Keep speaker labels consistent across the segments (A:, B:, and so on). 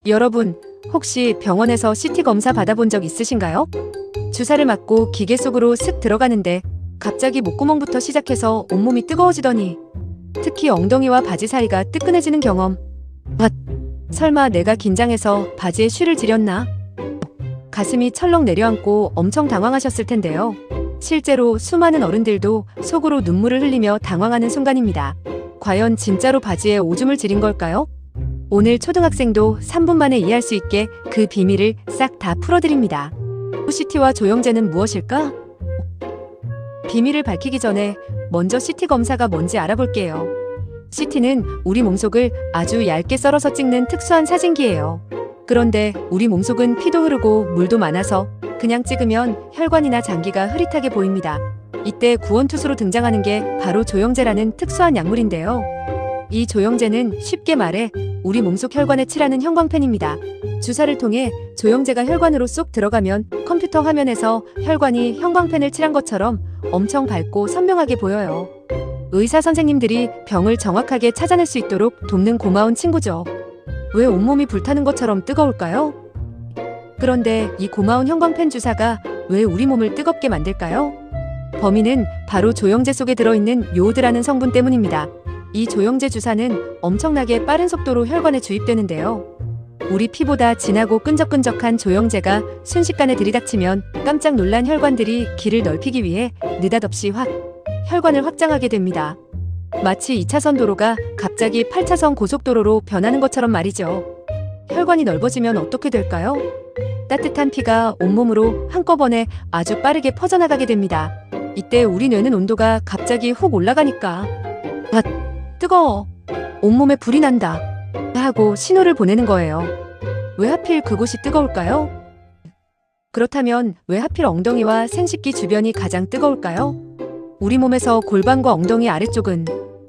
A: 여러분, 혹시 병원에서 CT 검사 받아본 적 있으신가요? 주사를 맞고 기계 속으로 슥 들어가는데 갑자기 목구멍부터 시작해서 온몸이 뜨거워지더니 특히 엉덩이와 바지 사이가 뜨끈해지는 경험. 설마 내가 긴장해서 바지에 쉬를 지렸나? 가슴이 철렁 내려앉고 엄청 당황하셨을 텐데요. 실제로 수많은 어른들도 속으로 눈물을 흘리며 당황하는 순간입니다. 과연 진짜로 바지에 오줌을 지린 걸까요? 오늘 초등학생도 3분 만에 이해할 수 있게 그 비밀을 싹 다 풀어드립니다. CT와 조영제는 무엇일까? 비밀을 밝히기 전에 먼저 CT 검사가 뭔지 알아볼게요. CT는 우리 몸속을 아주 얇게 썰어서 찍는 특수한 사진기예요. 그런데 우리 몸속은 피도 흐르고 물도 많아서 그냥 찍으면 혈관이나 장기가 흐릿하게 보입니다. 이때 구원투수로 등장하는 게 바로 조영제라는 특수한 약물인데요. 이 조영제는 쉽게 말해 우리 몸속 혈관에 칠하는 형광펜입니다. 주사를 통해 조영제가 혈관으로 쏙 들어가면 컴퓨터 화면에서 혈관이 형광펜을 칠한 것처럼 엄청 밝고 선명하게 보여요. 의사 선생님들이 병을 정확하게 찾아낼 수 있도록 돕는 고마운 친구죠. 왜 온몸이 불타는 것처럼 뜨거울까요? 그런데 이 고마운 형광펜 주사가 왜 우리 몸을 뜨겁게 만들까요? 범인은 바로 조영제 속에 들어있는 요오드라는 성분 때문입니다. 이 조영제 주사는 엄청나게 빠른 속도로 혈관에 주입되는데요. 우리 피보다 진하고 끈적끈적한 조영제가 순식간에 들이닥치면 깜짝 놀란 혈관들이 길을 넓히기 위해 느닷없이 혈관을 확장하게 됩니다. 마치 2차선 도로가 갑자기 8차선 고속도로로 변하는 것처럼 말이죠. 혈관이 넓어지면 어떻게 될까요? 따뜻한 피가 온몸으로 한꺼번에 아주 빠르게 퍼져나가게 됩니다. 이때 우리 뇌는 온도가 갑자기 훅 올라가니까 뜨거워. 온몸에 불이 난다. 하고 신호를 보내는 거예요. 왜 하필 그곳이 뜨거울까요? 그렇다면 왜 하필 엉덩이와 생식기 주변이 가장 뜨거울까요? 우리 몸에서 골반과 엉덩이 아래쪽은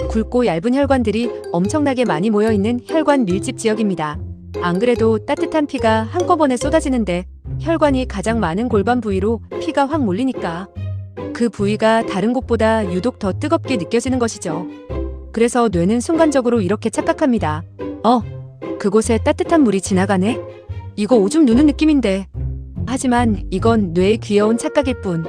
A: 굵고 얇은 혈관들이 엄청나게 많이 모여있는 혈관 밀집 지역입니다. 안 그래도 따뜻한 피가 한꺼번에 쏟아지는데 혈관이 가장 많은 골반 부위로 피가 확 몰리니까 그 부위가 다른 곳보다 유독 더 뜨겁게 느껴지는 것이죠. 그래서 뇌는 순간적으로 이렇게 착각합니다. 그곳에 따뜻한 물이 지나가네? 이거 오줌 누는 느낌인데. 하지만 이건 뇌의 귀여운 착각일 뿐.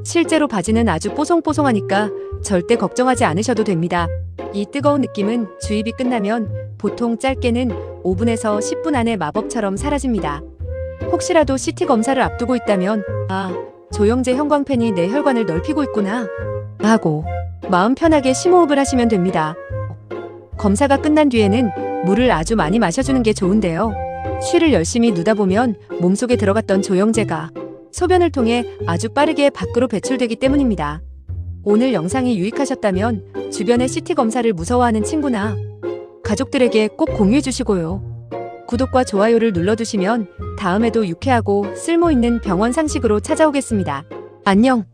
A: 실제로 바지는 아주 뽀송뽀송하니까 절대 걱정하지 않으셔도 됩니다. 이 뜨거운 느낌은 주입이 끝나면 보통 짧게는 5분에서 10분 안에 마법처럼 사라집니다. 혹시라도 CT 검사를 앞두고 있다면 조영제 형광펜이 내 혈관을 넓히고 있구나 하고 마음 편하게 심호흡을 하시면 됩니다. 검사가 끝난 뒤에는 물을 아주 많이 마셔주는 게 좋은데요. 쉬를 열심히 누다 보면 몸속에 들어갔던 조영제가 소변을 통해 아주 빠르게 밖으로 배출되기 때문입니다. 오늘 영상이 유익하셨다면 주변의 CT 검사를 무서워하는 친구나 가족들에게 꼭 공유해 주시고요. 구독과 좋아요를 눌러두시면 다음에도 유쾌하고 쓸모있는 병원 상식으로 찾아오겠습니다. 안녕!